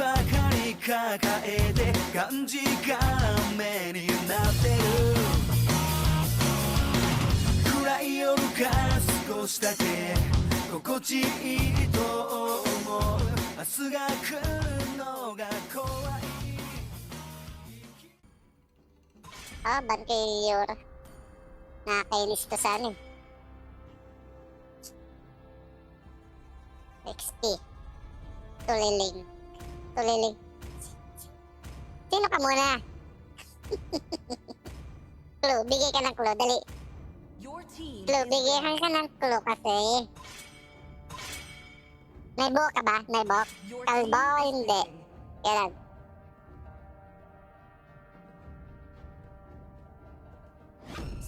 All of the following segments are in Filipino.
ばかり抱えて感じが目になってる暗い夜が少しだけ心地いいと思う明日が来るのが怖い ban kay Yura. Nakakainis to sa amin. XP. Tuliling. Tuliling. Sino ka muna? Clue. Bigay ka ng clue. Dali. Clue. Bigay ka ng clue kasi. May buhok ka ba? May buhok? Kalbo o hindi? Kailan?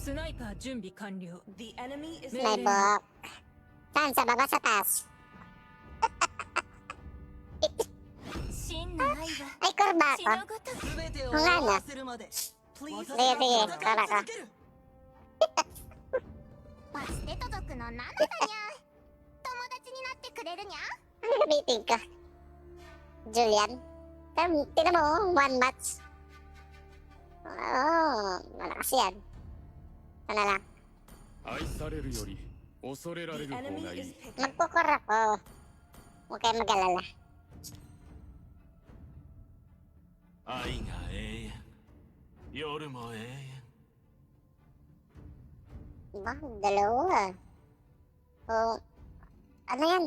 Sniper 準備完了。The enemy is May buhok. Saan? Sa baba sa taas? Ay, kurba ako. Kung ano? Sige, sige. Kara ka. バステト族のナノだにゃ友達になってくれるにゃ Ano gamitin ko? Julian? Tinan mo, one match. Oo, malakas yan. Ano lang? 愛されるより恐れられる方がいい。 Magkukor ako. Huwag kayo mag-alala. 愛が永遠夜も永遠 Diba? Dalawa. O, ano yan?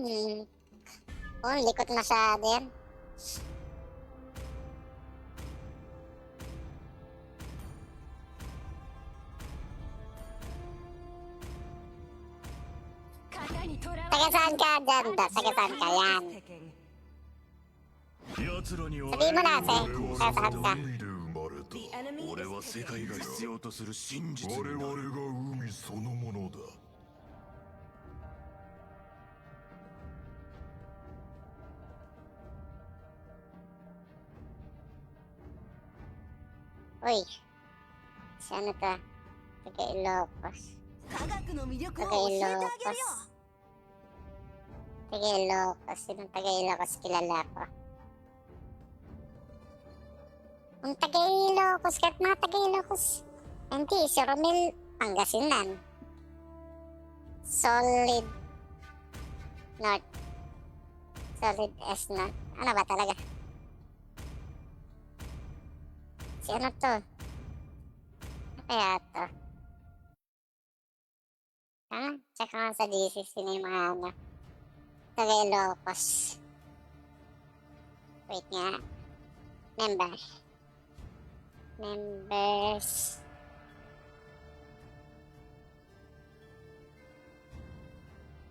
O, likot masyado yan. Taga saan ka dyan? Taga saan ka yan? Sabihin mo na kasi. Taga saan ka? 俺は世界が必要とする真実我々が海そのものだ。 Uy. Si ano to? Taga Ilocos. 科学の魅力 Taga を教えてあげるよ Ilocos. Taga Ilocos. Sinong taga Ilocos kilala ko? Ang taga Ilocos, kahit mga taga Ilocos. Hindi, si Romel Pangasinan. Solid North. Solid S North. Ano ba talaga? Si ano to? Ano kaya to? Check nga sa GC sino yung mga ano. Taga Ilocos. Wait nga. Members.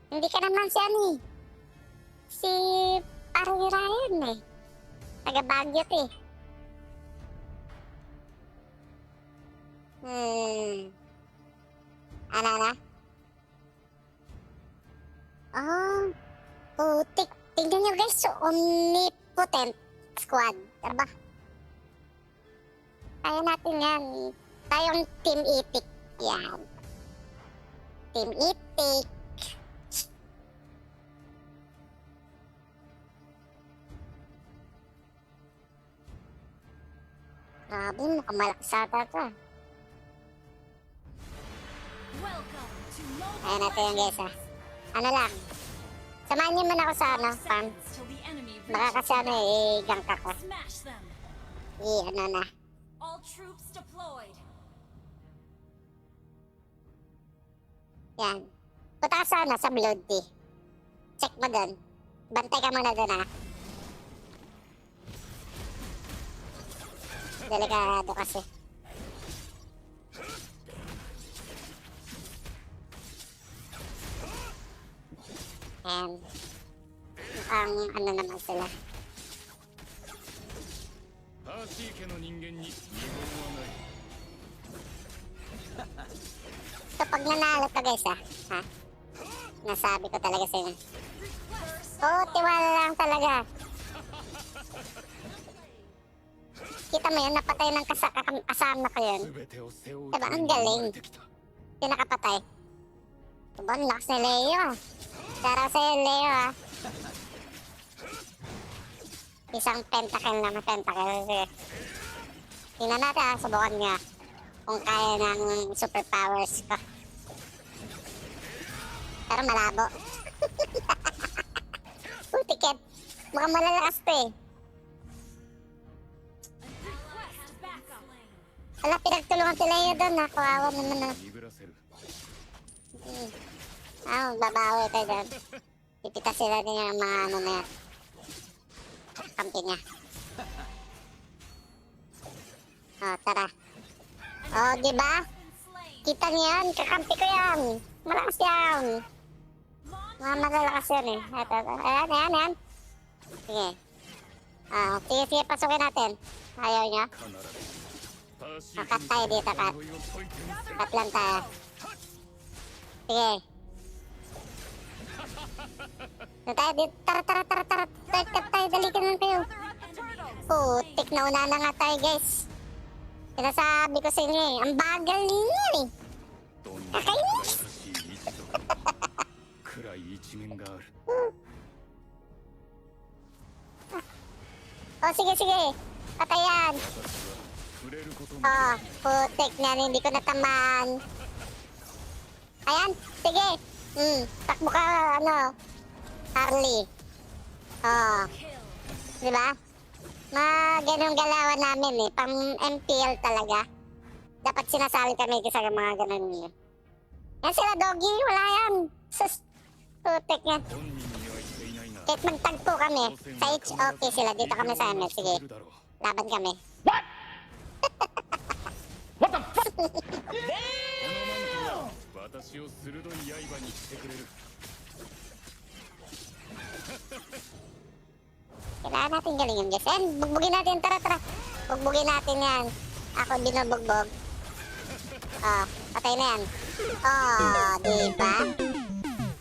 Hindi ka naman si ano eh. Si parang Ryan eh. Taga Baguio to eh. Ano na? Oh, putik. Tingnan nyo guys, so omnipotent squad. Tara ba? Kaya natin yan. Tayong Team Epic. Yan. Team Epic. Grabe, mukhang malakas ata ito. Kaya natin yan guys ha. Ano lang. Samahan niyo muna ako sa ano, farm. Baka kasi ano eh, gank ako. Ano na. All troops deployed. Yan. Punta ka sana sa Blood Tea. Check mo dun. Bantay ka muna dun ha. Delikado kasi. And mukhang ano naman sila. パーシー家の人間に二言はない。 So pag nanalo to guys ha. Nasabi ko talaga sa inyo. Oo, tiwala lang talaga. Kita mo yun, napatay ng kasama ko yun. 全てを背負う Diba, ため ang に生ま galing. れてきた。 Yung nakapatay. Diba, ang lakas ni Leo ah. Tara sa'yo Leo ah. Isang pentakill naman, pentakill. Sige. Tingnan natin ha, subukan niya. Kung kaya ng superpowers ko. Pero malabo. Tikit. Mukhang malalakas to eh. Wala, pinagtulungan sila yun doon. Kawawa naman na. 鈍らせる Babawi tayo doon. Pipita sila din yung mga ano na yan. Kampi niya. Tara. Diba? Kita niyo yan. Kakampi ko yan. Malakas yan. Mga malalakas yan eh. Ito. Ayan. Sige. Sige, pasukin natin. Ayaw niya. 必ず Cut tayo dito, cut. 呪いを解いてみせる Cut lang tayo. Sige. Tayo dito. Tara. Cut tayo. Dalikan lang kayo. Putik na una na nga tayo, guys. Sinasabi ko sa inyo eh. Ang bagal ninyo eh. どんなに優しい一族にも暗い一面がある Sige. Patayan. 私は触れることも Putik na. Hindi ko natamaan. Ayan. Sige. Takbo ka, Harley. Diba? Ganong galawan namin eh. Pang MPL talaga. Dapat sinasali kami kasi sa mga ganon. Yan sila, Doggy. Wala yan. Sus. Putik yan. 本人には言っていないが Kahit magtagpo kami. Sa H, okay sila. Dito kami sa MS. Sige. いるだろう Laban kami. このマントは私を鋭い刃にしてくれる Kailangan natin galingin, guys. Yan, bugbugin natin. Tara. Bugbugin natin yan. Ako binubugbog. Patay na yan. Diba?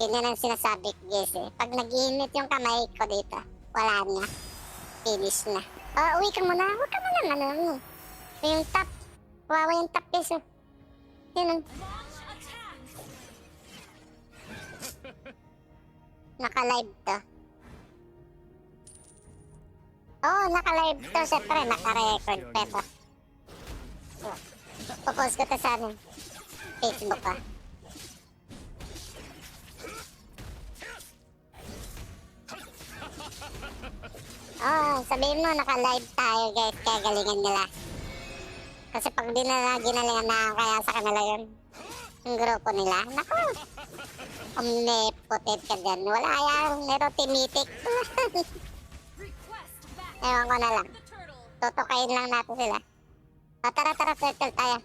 Yan ang sinasabi ko, guys eh. Pag nag-iinit yung kamay ko dito, wala na. Finish na. Uwi ka muna. Huwag ka muna, yung top. Wawa yung top, guys oh. Yun. Naka-live to. Naka-live to. Siyempre, naka-record pa ito. Popost ko to sa Facebook ko. Sabihin mo, naka-live tayo guys. Kaya galingan nila. Kasi pag di na ginalingan na kaya sa kanila yun. Yung grupo nila. Naku! Omnipotent ka dyan. Wala yan. Nerotimitic. Ewan ko na lang. Tutukayin lang natin sila. Tara. Circle tayo.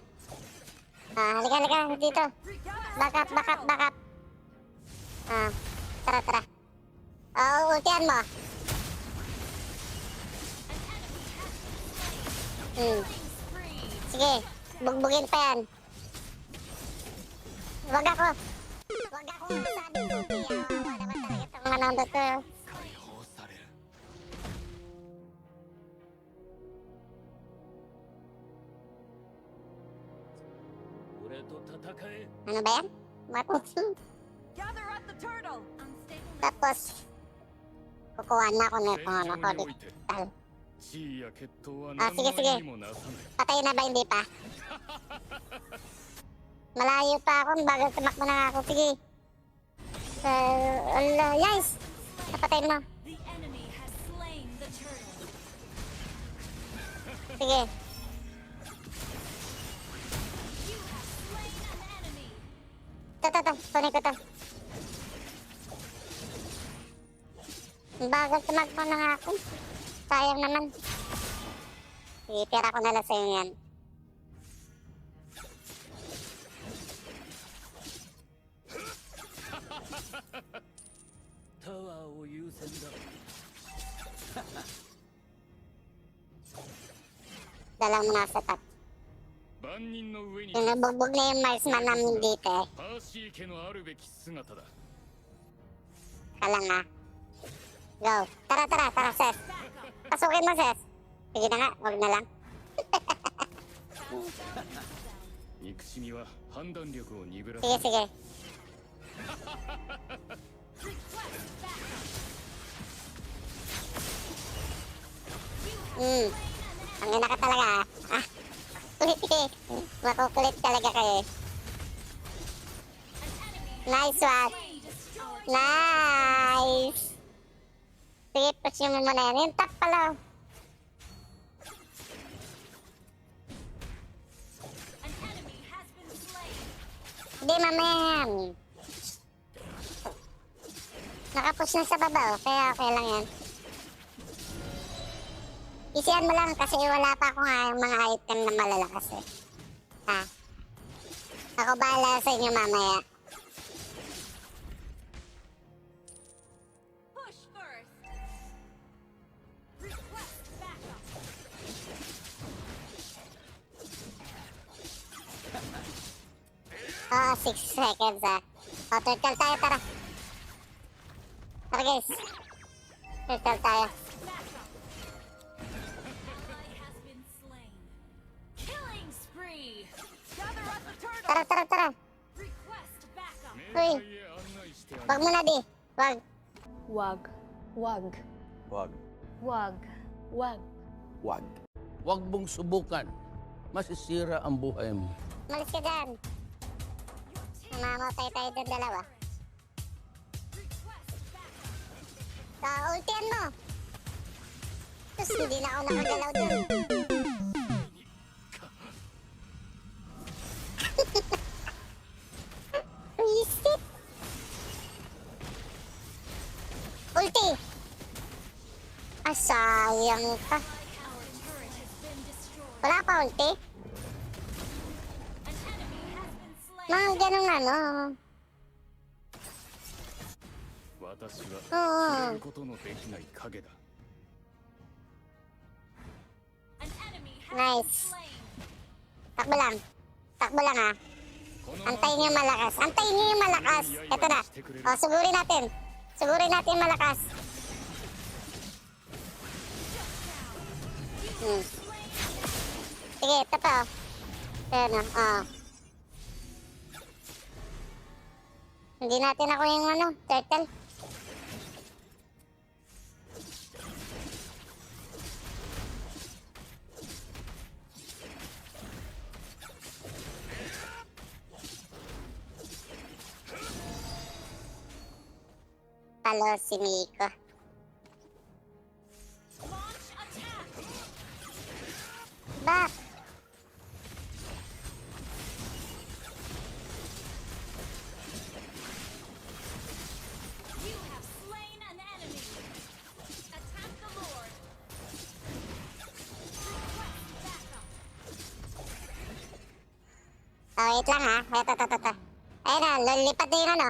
Halika. Dito. Back up. Tara. Ultihan mo. Sige. Bugbugin pa yan. Wag ako sabi ko. Wala naman talaga itong manondo to. 解放される 俺と戦え Ano ba yan? Tapos, kukuha na ako nito. 戦場において Tal. 地位や血統は sige, 何 sige. の意味もなさない Patay na ba? Hindi pa. Malayo pa ako. Bagal tumakbo na ako. Sige. Guys! Napatay mo. Sige. Ito. Tunay ko to. Bagal tumakbo na nga ako. Sayang naman. Sige, tira ko na lang sa'yo yan. Dalang mo na sa top. 万人の上に Yung nabugbog na yung marksman namin dito eh. パーシー家のあるべき姿だ Kalang ha. Go. Tara, Seth. Pasukin mo, Seth. Sige na nga, wag na lang. 憎しみは判断力を鈍らせる Sige. Ang ina ka talaga ah. Ah. Kulit eh. Makukulit talaga kayo eh. Nice one. Nice. Sige, push nyo muna yan. Yung top pala. Hindi, mamaya yan. Nakapush na sa baba, oh. Kaya okay lang yan. Isihan mo lang kasi wala pa akong mga item na malalakas eh. Ha? Ako bahala sa inyo mamaya. Push first. Request backup. Oo, 6 seconds ah. O, turtle tayo, tara. Tara guys. Turtle tayo. Ally has been slain. Killing spree. Gather up the turtle. Tara, tara, tara. Request backup. 冥界へ案内してある Wag muna di. Wag. Wag. Wag. Wag. Wag. Wag. Wag. Huwag mong subukan. Masisira ang buhay mo. Malis ka dyan. Mamamatay tayo dyan dalawa. Ultian mo. Tapos hindi na ako nakagalaw dun. Visit. Ulti. Ah, sayang ka. Wala pa ulti? Mga ganun ano. 私は Oo. 触れることのできない影だ Nice. Takbo lang. Takbo lang ha. Antayin niyo yung malakas. Antayin niyo yung malakas. Ito na. O, sugurin natin. Sugurin natin yung malakas. Sige, ito pa o. Ayan o. Hindi natin ako yung ano, turtle. Talo si Miko. Back! You have slain an enemy. Attack the Lord. Request backup. Wait lang ha. Ito. Ayun na, lilipat na yun ano.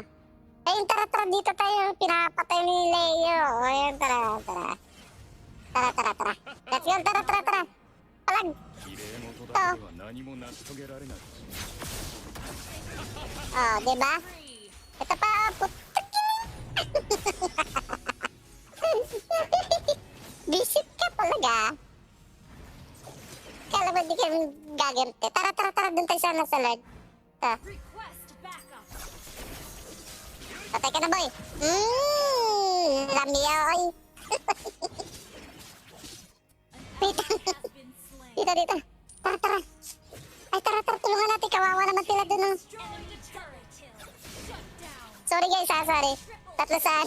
Ayun, tara, dito tayo. Pinapatay ni Leo. Ayun, tara. Tara. Let's go, tara. Palag. 綺麗事だけでは何も成し遂げられない Oh, diba? Free. Ito pa, putak Visit ka talaga. Kala ba di ka gaganti? Tara, dun tayo sana sa Lord. Ito. Request backup. Patay ka na, boy. Lamia, oy. Wait. Has been slain. Dito. Tara. Ay, tara, tulungan natin. Kawawa naman sila dun. Oh. Enemy turret kill. Shut down. Sorry guys, sorry. Tatlo saan.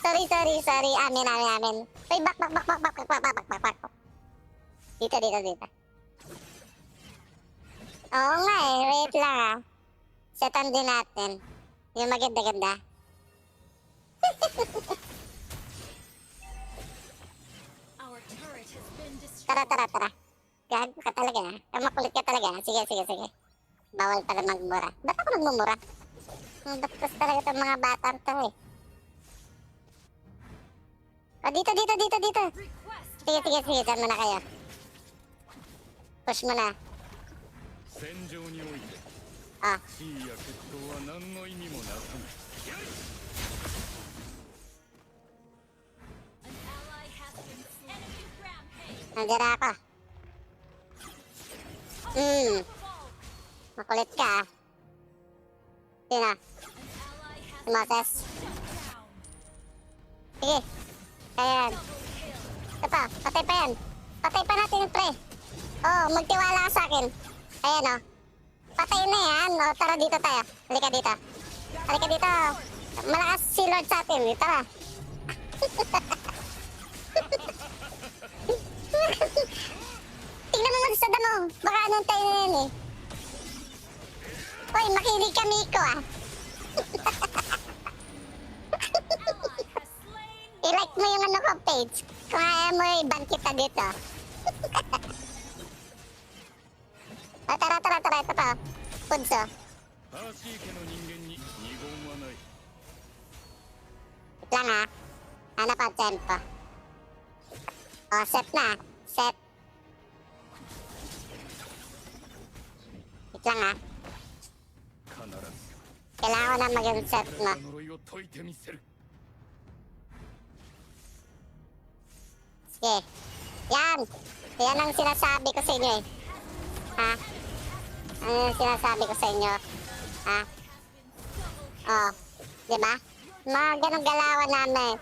sorry. Amin. Uy, back. Dito. Oo nga eh, wait lang ah. Setan din natin. Yung maganda-ganda. Our turret has been destroyed. Tara. Gago ka talaga ha. Makulit ka talaga. Sige. Bawal pala magmura. Ba't ako nagmumura? Ang bastos talaga itong mga bata to eh. O, dito. Request Sige, dyan muna kayo. Push mo na. 戦場において Ah, 地位や決闘は何の意味もなさない An ally has been slain. Enemy rampage. nandiyan na ako. Makulit ka ah. Sino? An ally has Si Moses. shut down. Sige. Ayan. Double kill. Ito pa, patay pa yan. Patay pa natin yung pre. Oh, magtiwala ka sa akin. Ayan oh. Patay na yan. Oh, tara dito tayo. Halika dito. Halika dito. Malakas si Lord sa atin. Tara. Tingnan mo muna sa damo. Baka anong tayo na yan eh. Hoy, makinig ka, Miko ah. I-like mo yung ano ko page. Kung ayaw mo, iban kita dito. Ah, tara. Ito pa. Punso. 正しい家の人間に二言はない。 Wait lang ha. Ano pa, tempo. Oh, set na. Set. Wait lang ha. 必ず Kailangan ko na maging set mo. 呪いを解いてみせる。 Sige. Yan. Yan ang sinasabi ko sa inyo eh. Ha? Ano yung sinasabi ko sa inyo? Ha? Oh. Diba? Mga ganong galawan namin.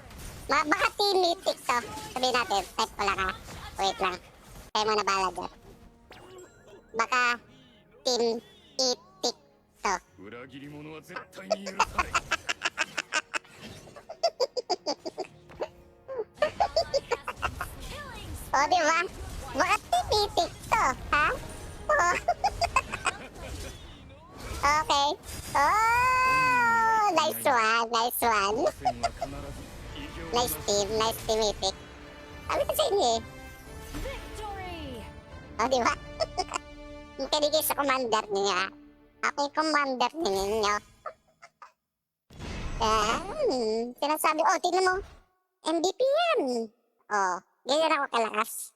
Baka team mythic to. Sabihin natin. Type ko lang ha. Wait lang. Tayo muna bala dyan. Baka team mythic to. 裏切り者は絶対に許さない。 O, di ba? Baka tinitik to, ha? Oh. Okay. Oh, nice one, nice one. 戦は必ず偉業を成 Nice す。 team, nice teamitic. Sabi ko sa inyo eh. Victory! O, di ba? Makinig sa commander ninyo, ha? Ako yung commander ninyo. Sinasabi, oh, tingnan mo. MVP yan. Oh, ganyan ako kalakas.